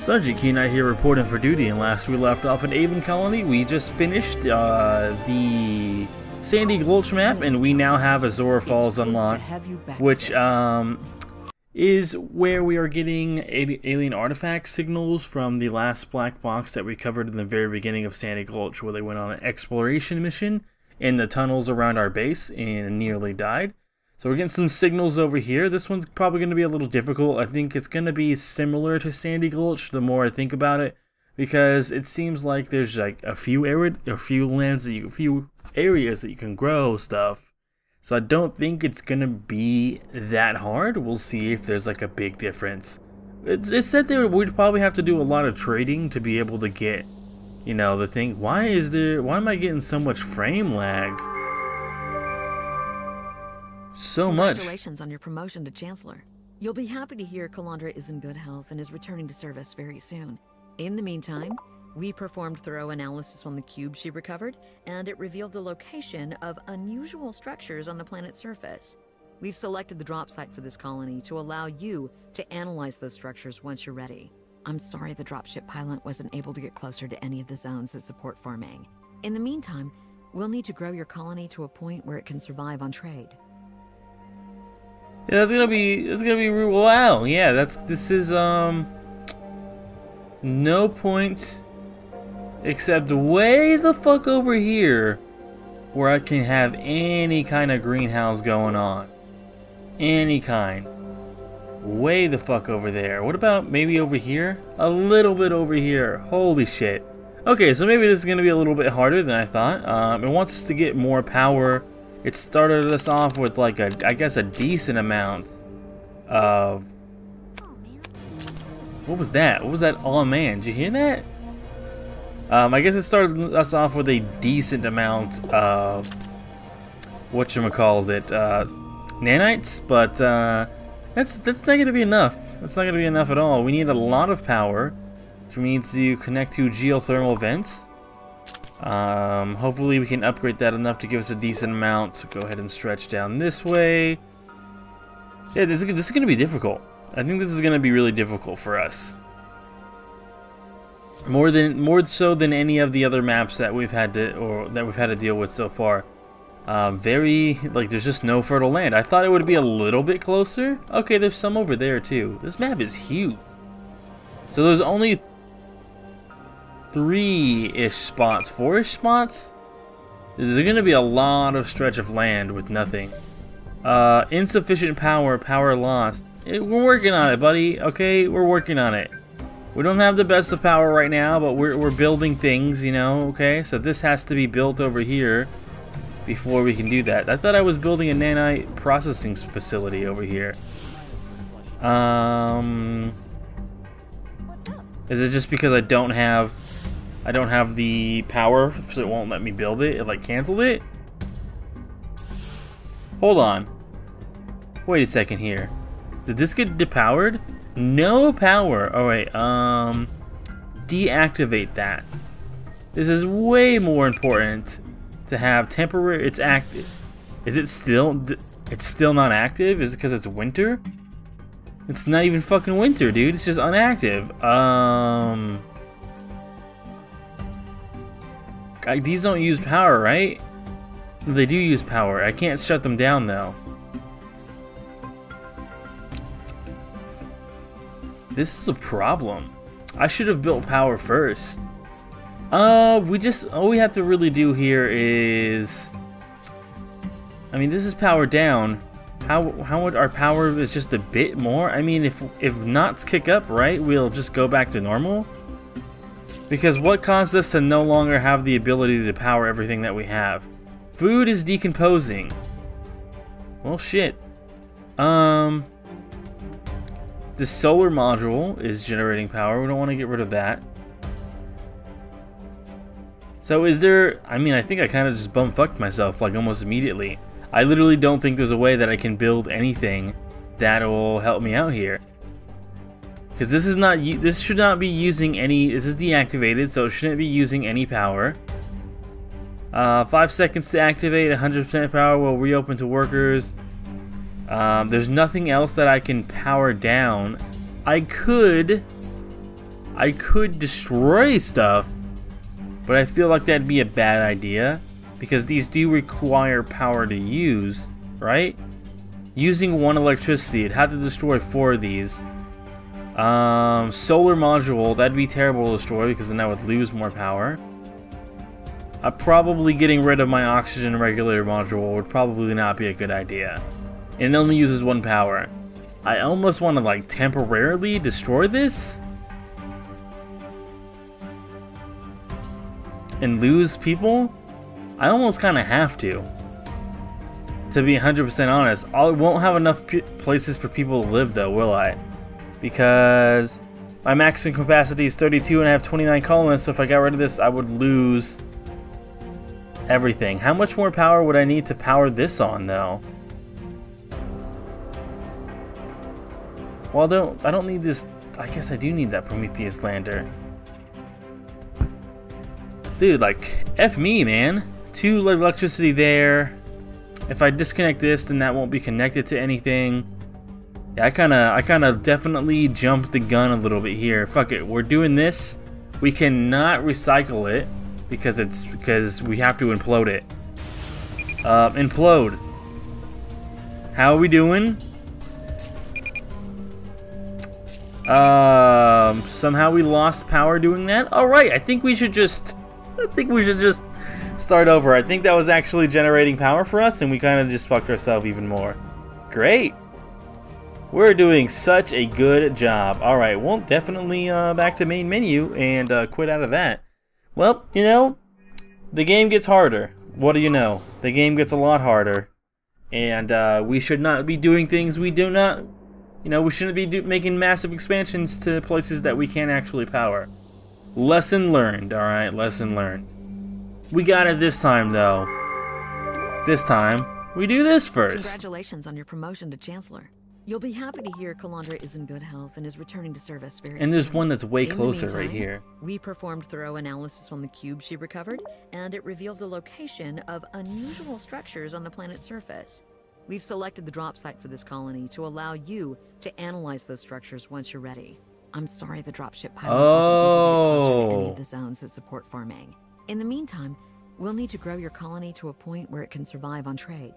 Sergeant Key Knight here reporting for duty, and last we left off in Aven Colony, we just finished the Sandy Gulch map, and we now have Azura Falls unlocked, which is where we are getting alien artifact signals from the last black box that we covered in the very beginning of Sandy Gulch, where they went on an exploration mission in the tunnels around our base and nearly died. So we're getting some signals over here. This one's probably going to be a little difficult. I think it's going to be similar to Sandy Gulch the more I think about it, because it seems like there's like a few areas that you can grow stuff. So I don't think it's going to be that hard. We'll see if there's like a big difference. It said we'd probably have to do a lot of trading to be able to get, you know, the thing. Why am I getting so much frame lag? So much. Congratulations on your promotion to Chancellor. You'll be happy to hear Calandra is in good health and is returning to service very soon. In the meantime, we performed thorough analysis on the cube she recovered, and it revealed the location of unusual structures on the planet's surface. We've selected the drop site for this colony to allow you to analyze those structures once you're ready. I'm sorry the dropship pilot wasn't able to get closer to any of the zones that support farming. In the meantime, we'll need to grow your colony to a point where it can survive on trade. Yeah, that's gonna be wow. Yeah, this is no point except way the fuck over here where I can have any kind of greenhouse going on. Any kind. Way the fuck over there. What about maybe over here? A little bit over here. Holy shit. Okay, so maybe this is gonna be a little bit harder than I thought. It wants us to get more power. It started us off with like I guess a decent amount of... What was that? What was that? Oh man, did you hear that? I guess it started us off with a decent amount of whatchamacallit, nanites, but that's not gonna be enough. That's not gonna be enough at all. We need a lot of power, which means to connect to geothermal vents. Hopefully we can upgrade that enough to give us a decent amount. So go ahead and stretch down this way. Yeah, this is going to be difficult. I think this is going to be really difficult for us. More so than any of the other maps that we've had to deal with so far. There's just no fertile land. I thought it would be a little bit closer. Okay, there's some over there too. This map is huge. So there's only 3-ish spots, 4-ish spots. There's gonna be a lot of stretch of land with nothing. Insufficient power lost. We're working on it, buddy. Okay, we're working on it. We don't have the best of power right now, but we're building things, you know. Okay, so this has to be built over here before we can do that. I thought I was building a nanite processing facility over here. Is it just because I don't have the power, so it won't let me build it? It like canceled it? Hold on. Wait a second here. Did this get depowered? No power. Alright, deactivate that. This is way more important to have temporary. It's active. Is it still? It's still not active? Is it because it's winter? It's not even fucking winter, dude. It's just inactive. These don't use power, right? They do use power. I can't shut them down though. This is a problem. I should have built power first. All we have to really do here is, I mean, this is power down. How much our power is just a bit more? I mean, if knots kick up, right, we'll just go back to normal. Because what caused us to no longer have the ability to power everything that we have? Food is decomposing. Well, shit. This solar module is generating power. We don't want to get rid of that. So is there... I mean, I think I kind of just bumfucked myself like almost immediately. I literally don't think there's a way that I can build anything that will help me out here. Because this is not, this should not be using any, this is deactivated, so it shouldn't be using any power. 5 seconds to activate, 100% power will reopen to workers. There's nothing else that I can power down. I could I could destroy stuff, but I feel like that'd be a bad idea because these do require power to use, right? Using 1 electricity, it'd have to destroy 4 of these. Solar module, that'd be terrible to destroy because then I would lose more power. Probably getting rid of my oxygen regulator module would probably not be a good idea. And it only uses 1 power. I almost want to like temporarily destroy this and lose people. I almost kind of have to be 100% honest. I won't have enough places for people to live though, will I? Because my maximum capacity is 32 and I have 29 colonists, so if I got rid of this I would lose everything. How much more power would I need to power this on though? Well, I don't need this. I guess I do need that Prometheus lander. Dude, like, F me, man. 2 electricity there. If I disconnect this, then that won't be connected to anything. Yeah, I kinda definitely jumped the gun a little bit here. Fuck it, we're doing this. We cannot recycle it because we have to implode it. Implode. How are we doing? Somehow we lost power doing that. All right, I think we should just start over. I think that was actually generating power for us, and we kind of just fucked ourselves even more. Great. We're doing such a good job. All right, well, definitely back to main menu and quit out of that. Well, you know, the game gets harder. What do you know? The game gets a lot harder, and we should not be doing things we do not. You know, we shouldn't be making massive expansions to places that we can't actually power. Lesson learned, alright? Lesson learned. We got it this time, though. This time, we do this first. Congratulations on your promotion to Chancellor. You'll be happy to hear Calandra is in good health and is returning to service very soon. And there's one that's way closer right here. We performed thorough analysis on the cube she recovered, and it revealed the location of unusual structures on the planet's surface. We've selected the drop site for this colony to allow you to analyze those structures once you're ready. I'm sorry the dropship pilot wasn't able to get closer to any of the zones that support farming. In the meantime, we'll need to grow your colony to a point where it can survive on trade.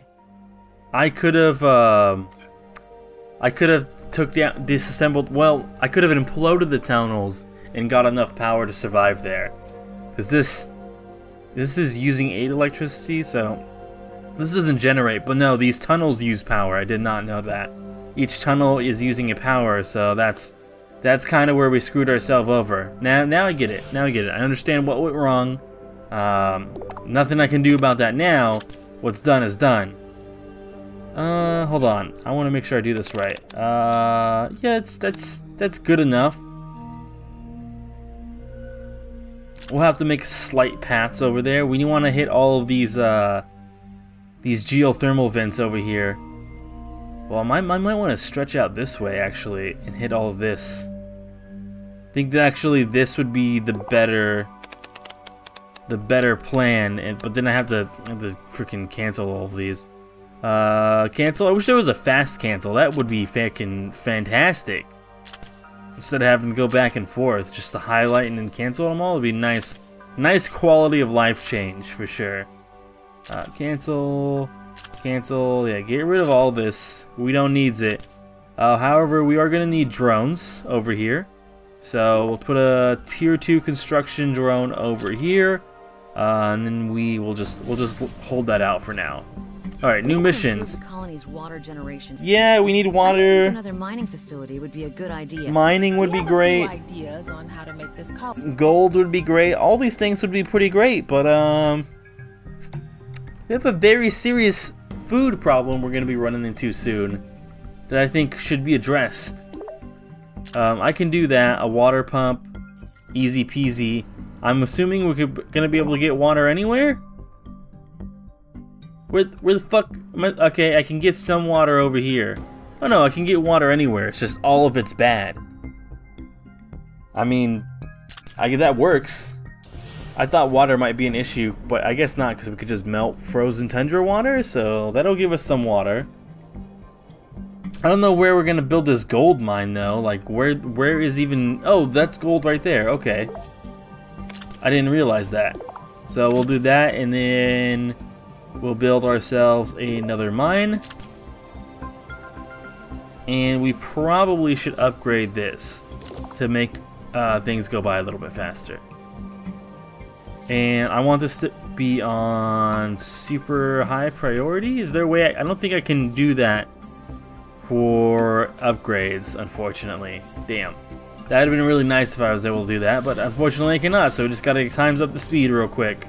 I could have took down, disassembled, well, I could have imploded the tunnels and got enough power to survive there. Because this is using 8 electricity, so this doesn't generate, but no, these tunnels use power. I did not know that. Each tunnel is using a power, so that's kind of where we screwed ourselves over. Now I get it. Now I get it. I understand what went wrong. Nothing I can do about that now. What's done is done. Hold on. I want to make sure I do this right. Yeah, that's good enough. We'll have to make slight paths over there. We want to hit all of these geothermal vents over here. Well, I might want to stretch out this way, actually, and hit all of this. I think that actually this would be the better plan, but then I have to freaking cancel all of these. Cancel? I wish there was a fast cancel. That would be fucking fantastic. Instead of having to go back and forth, just to highlight and then cancel them all, it'd be nice quality of life change, for sure. Cancel, yeah, get rid of all this. We don't need it. However, we are going to need drones over here. So we'll put a tier 2 construction drone over here. And then we'll just hold that out for now. Alright, new missions. The colony's water generation. Yeah, we need water. Another mining facility would be a good idea. Mining would be great. Ideas on how to make this gold would be great. All these things would be pretty great, but we have a very serious food problem we're going to be running into soon that I think should be addressed. I can do that. A water pump. Easy peasy. I'm assuming we're going to be able to get water anywhere? Where the fuck am I? Okay, I can get some water over here. Oh no, I can get water anywhere. It's just all of it's bad. I mean, that works. I thought water might be an issue, but I guess not, because we could just melt frozen tundra water, so that'll give us some water. I don't know where we're gonna build this gold mine though. Like where is even? Oh, that's gold right there. Okay, I didn't realize that. So we'll do that, and then we'll build ourselves another mine. And we probably should upgrade this to make things go by a little bit faster. And I want this to be on super high priority. Is there a way? I don't think I can do that for upgrades, unfortunately. Damn. That would have been really nice if I was able to do that, but unfortunately I cannot, so we just gotta times up the speed real quick.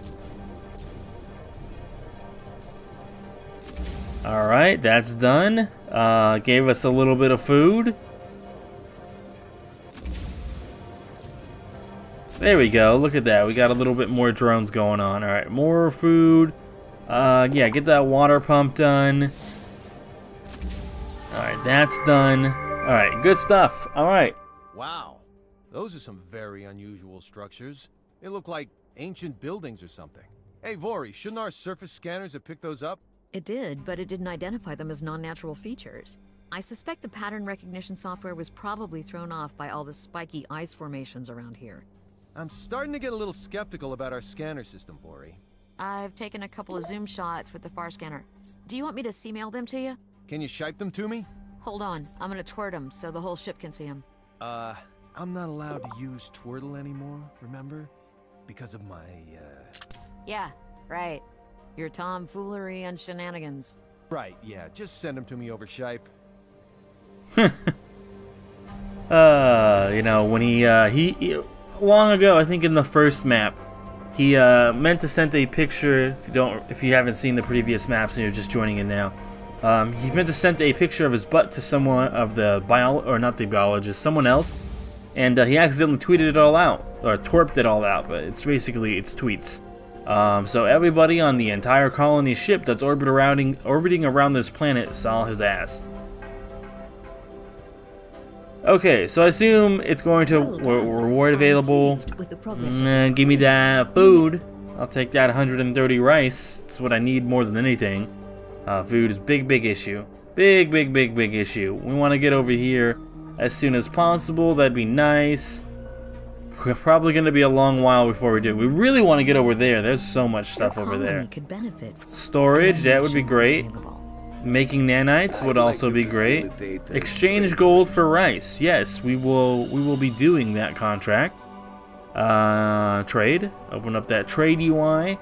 Alright, that's done. Gave us a little bit of food. There we go, look at that. We got a little bit more drones going on. Alright, more food. Yeah, get that water pump done. Alright, that's done. Alright, good stuff. Alright. Wow, those are some very unusual structures. They look like ancient buildings or something. Hey, Vori, shouldn't our surface scanners have picked those up? It did, but it didn't identify them as non-natural features. I suspect the pattern recognition software was probably thrown off by all the spiky ice formations around here. I'm starting to get a little skeptical about our scanner system, Vori. I've taken a couple of zoom shots with the FAR scanner. Do you want me to C-mail them to you? Can you shipe them to me? Hold on, I'm gonna twirl them so the whole ship can see them. I'm not allowed to use Twirtle anymore, remember? Because of my, Yeah, right. Your tomfoolery and shenanigans. Right, yeah, just send them to me over Shipe. You know, when he long ago, I think in the first map, he meant to send a picture. If you haven't seen the previous maps and you're just joining in now, he meant to send a picture of his butt to someone of the not the biologist, someone else, and he accidentally tweeted it all out or twerped it all out. But it's basically tweets. So everybody on the entire colony ship that's orbiting around this planet saw his ass. Okay, so I assume it's going to reward available. Give me that food. I'll take that 130 rice. It's what I need more than anything. Food is big issue. Big issue. We want to get over here as soon as possible. That'd be nice. We're probably going to be a long while before we do. We really want to get over there. There's so much stuff over there. Storage, that would be great. Making nanites would also be great. Exchange gold for rice. Yes, we will be doing that contract. Trade. Open up that trade UI.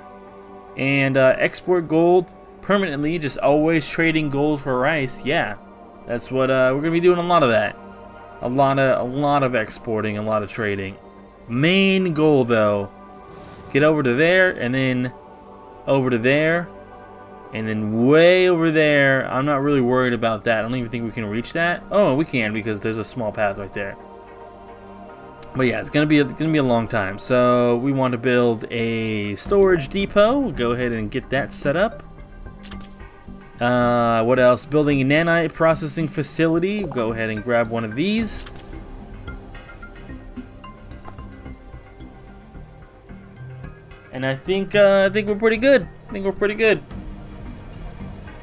And export gold permanently. Just always trading gold for rice. Yeah, that's what we're going to be doing. A lot of that. A lot of exporting. A lot of trading. Main goal though, get over to there and then over to there and then way over there. I'm not really worried about that. I don't even think we can reach that. Oh, we can because there's a small path right there. But yeah, it's gonna be a long time. So we want to build a storage depot. We'll go ahead and get that set up. What else? Building a nanite processing facility. Go ahead and grab one of these. And I think we're pretty good.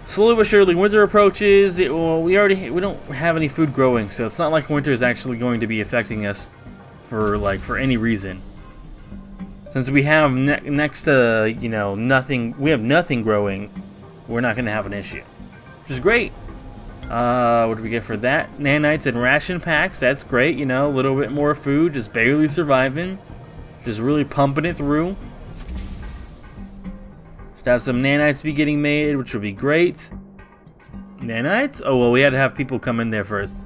Slowly but surely, winter approaches. We don't have any food growing, so it's not like winter is actually going to be affecting us for any reason. Since we have next to nothing, we have nothing growing. We're not going to have an issue, which is great. What do we get for that? Nanites and ration packs. That's great. A little bit more food, just barely surviving, just really pumping it through. Have some nanites be getting made, which will be great. Nanites? Oh, well, we had to have people come in there first.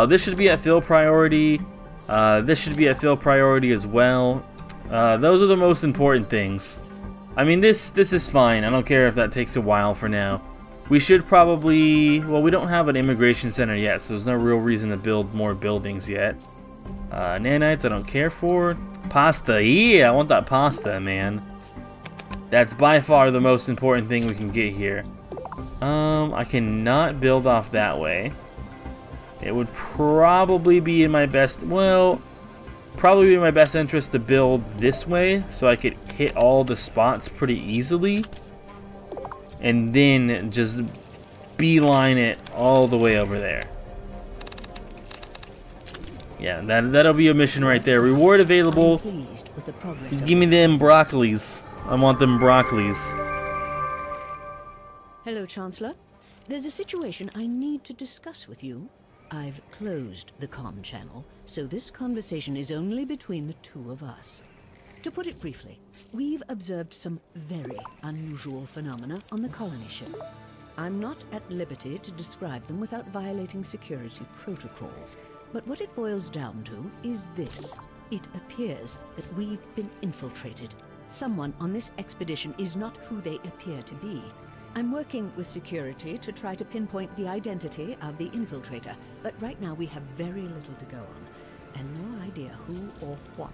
This should be at fill priority. This should be at fill priority as well. Those are the most important things. I mean, this is fine. I don't care if that takes a while for now. We should probably... Well, we don't have an immigration center yet, so there's no real reason to build more buildings yet. Nanites I don't care for. Pasta. Yeah, I want that pasta, man. That's by far the most important thing we can get here. I cannot build off that way. It would probably be in my best... Well, probably be in my best interest to build this way so I could hit all the spots pretty easily. And then just beeline it all the way over there. Yeah, that'll be a mission right there. Reward available. Give me them broccolis. I want them broccolis. Hello, Chancellor. There's a situation I need to discuss with you. I've closed the comm channel, so this conversation is only between the two of us. To put it briefly, we've observed some very unusual phenomena on the colony ship. I'm not at liberty to describe them without violating security protocols, but what it boils down to is this. It appears that we've been infiltrated. Someone on this expedition is not who they appear to be. I'm working with security to try to pinpoint the identity of the infiltrator, but right now we have very little to go on, and no idea who or what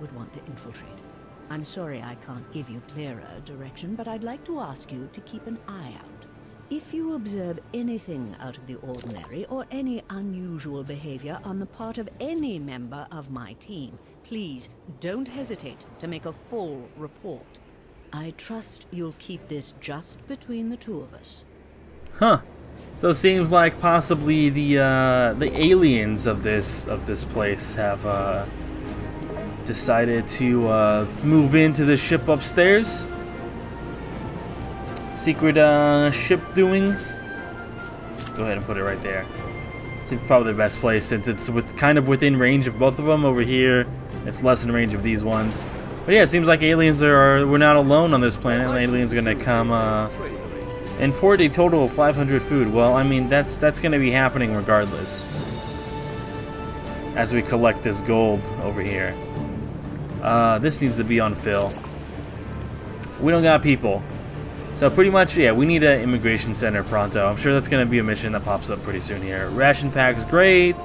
would want to infiltrate. I'm sorry I can't give you clearer direction, but I'd like to ask you to keep an eye out. If you observe anything out of the ordinary or any unusual behavior on the part of any member of my team, please don't hesitate to make a full report. I trust you'll keep this just between the two of us. Huh. So it seems like possibly the aliens of this place have decided to move into the ship upstairs. Secret ship doings. Go ahead and put it right there. It's probably the best place since it's kind of within range of both of them. Over here, it's less in range of these ones. But yeah, it seems like aliens we're not alone on this planet, and aliens are gonna come import a total of 500 food. Well, I mean that's gonna be happening regardless. As we collect this gold over here. This needs to be on fill. We don't got people. So pretty much, yeah, we need an immigration center pronto. I'm sure that's gonna be a mission that pops up pretty soon here. Ration pack's great.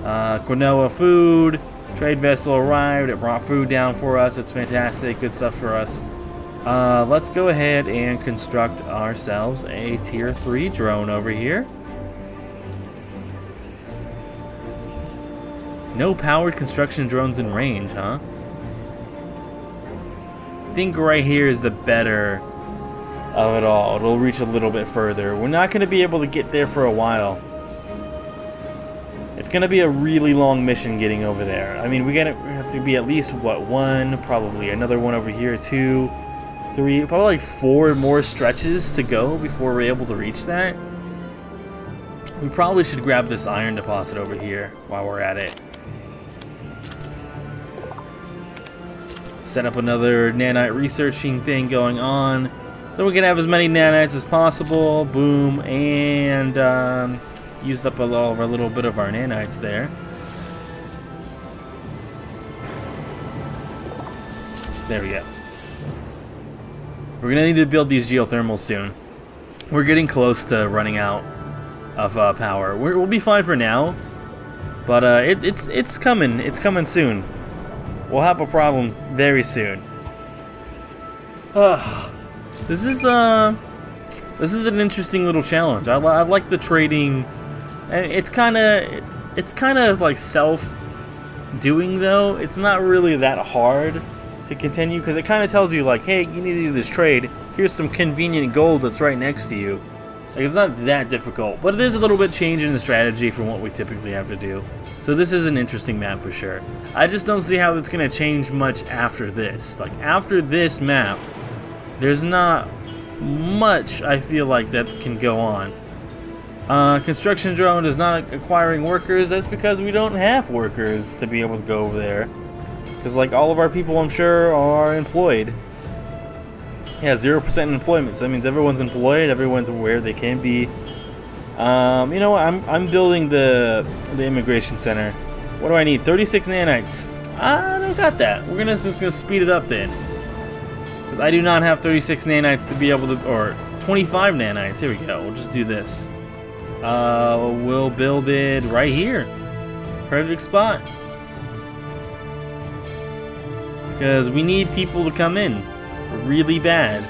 Quinoa food. Trade vessel arrived. It brought food down for us. It's fantastic. Good stuff for us. Let's go ahead and construct ourselves a tier 3 drone over here. No powered construction drones in range, huh? I think right here is the better of it all. It'll reach a little bit further. We're not going to be able to get there for a while. It's going to be a really long mission getting over there. I mean, we have to be at least, what, one, probably another one over here, 2, 3, probably like 4 more stretches to go before we're able to reach that. We probably should grab this iron deposit over here while we're at it. Set up another nanite researching thing going on so we can have as many nanites as possible. Boom, and used up a little bit of our nanites there. There we go. We're gonna need to build these geothermals soon. We're getting close to running out of power. We'll be fine for now, but it's coming. It's coming soon. We'll have a problem very soon. This is an interesting little challenge. I like the trading. It's kind of like self-doing though. It's not really that hard to continue because it kind of tells you like, hey, you need to do this trade. Here's some convenient gold that's right next to you. Like, it's not that difficult, but it is a little bit change in the strategy from what we typically have to do. So this is an interesting map for sure. I just don't see how it's going to change much after this. Like after this map, there's not much I feel like that can go on. Construction drone is not acquiring workers. That's because we don't have workers to be able to go over there. Because like all of our people, I'm sure, are employed. Yeah, 0% employment. So that means everyone's employed. Everyone's where they can be. You know what? I'm building the immigration center. What do I need? 36 nanites. I don't got that. We're just gonna speed it up then. Because I do not have 36 nanites to be able to, or 25 nanites. Here we go. We'll just do this. We'll build it right here. Perfect spot. Because we need people to come in really bad.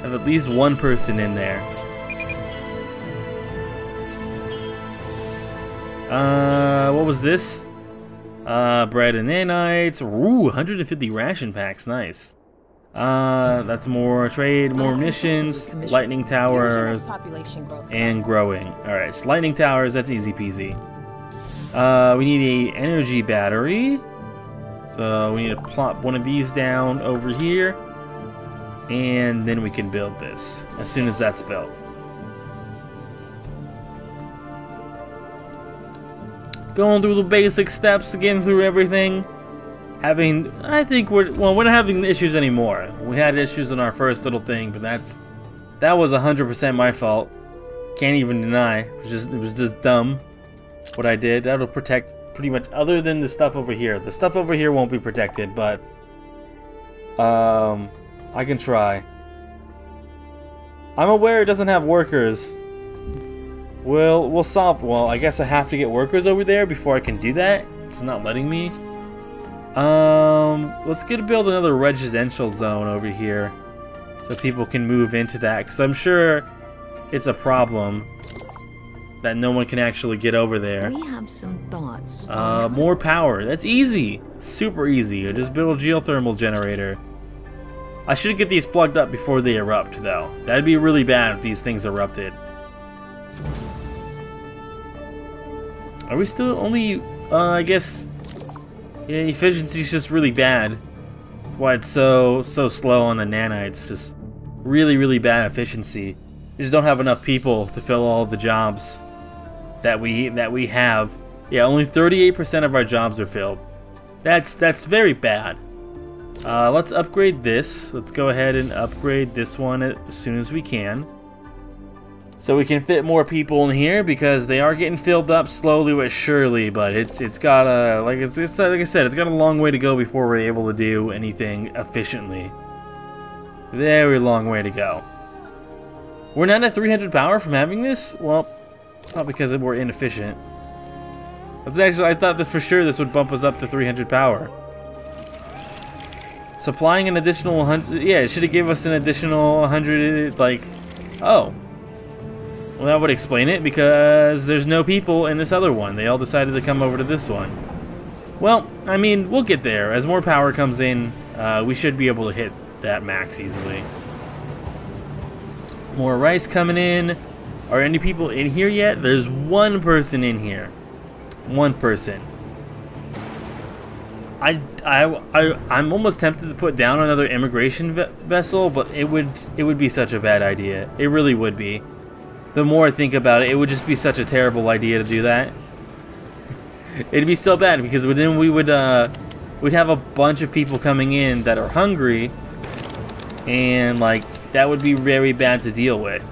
Have at least one person in there. What was this? Bread and nanites. Ooh, 150 ration packs. Nice. That's more trade, more missions, lightning towers, and growing. Alright, so lightning towers, that's easy peasy. We need a energy battery. So we need to plop one of these down over here. And then we can build this as soon as that's built. Going through the basic steps, getting through everything. I think we're not having issues anymore. We had issues in our first little thing, but that was 100% my fault. Can't even deny. It was just dumb what I did. That'll protect pretty much, other than the stuff over here. The stuff over here won't be protected, but I can try. I'm aware it doesn't have workers. We'll solve. Well, I guess I have to get workers over there before I can do that. It's not letting me. Let's build another residential zone over here so people can move into that, because I'm sure it's a problem that no one can actually get over there. We have some thoughts. More power. That's easy. Super easy. I just build a geothermal generator. I should get these plugged up before they erupt, though. That'd be really bad if these things erupted. Are we still only, I guess, yeah, efficiency's just really bad. That's why it's so slow on the nanites. Just really bad efficiency. We just don't have enough people to fill all the jobs that we have. Yeah, only 38% of our jobs are filled. That's very bad. Let's upgrade this. Let's go ahead and upgrade this one as soon as we can, so we can fit more people in here, because they are getting filled up slowly but surely. But it's got a like I said, it's got a long way to go before we're able to do anything efficiently. Very long way to go. We're not at 300 power from having this. Well, it's not because we're inefficient. That's actually, I thought that for sure this would bump us up to 300 power. Supplying an additional 100. Yeah, it should have given us an additional 100. Like, oh. Well, that would explain it, because there's no people in this other one. They all decided to come over to this one. Well, I mean, we'll get there. As more power comes in, we should be able to hit that max easily. More rice coming in. Are any people in here yet? There's one person in here. One person. I'm almost tempted to put down another immigration vessel, but it would be such a bad idea. It really would be. The more I think about it, it would just be such a terrible idea to do that. It'd be so bad, because then we'd have a bunch of people coming in that are hungry, and like that would be very bad to deal with.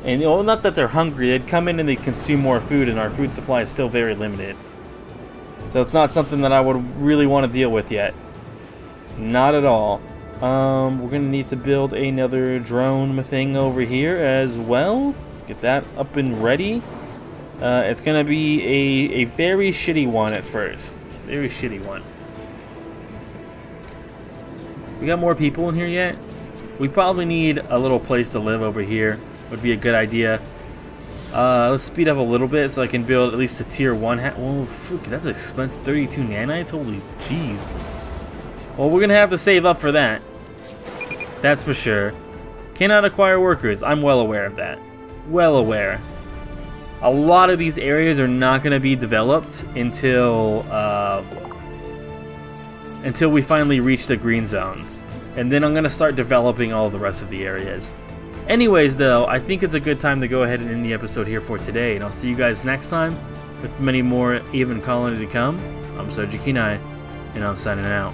And well, not that they're hungry, they'd come in and they'd consume more food, and our food supply is still very limited. So it's not something that I would really want to deal with yet. Not at all. We're gonna need to build another drone thing over here as well. Let's get that up and ready. It's gonna be a very shitty one at first. Very shitty one. We got more people in here yet? We probably need a little place to live over here. Would be a good idea. Let's speed up a little bit so I can build at least a tier 1. Whoa, fuck, that's expensive. 32 nanites? Holy jeez. Well, we're gonna have to save up for that. That's for sure. Cannot acquire workers. I'm well aware of that. Well aware. A lot of these areas are not gonna be developed until we finally reach the green zones. And then I'm gonna start developing all the rest of the areas. Anyways, though, I think it's a good time to go ahead and end the episode here for today, and I'll see you guys next time with many more Aven Colony to come. I'm Soji Kinai, and I'm signing out.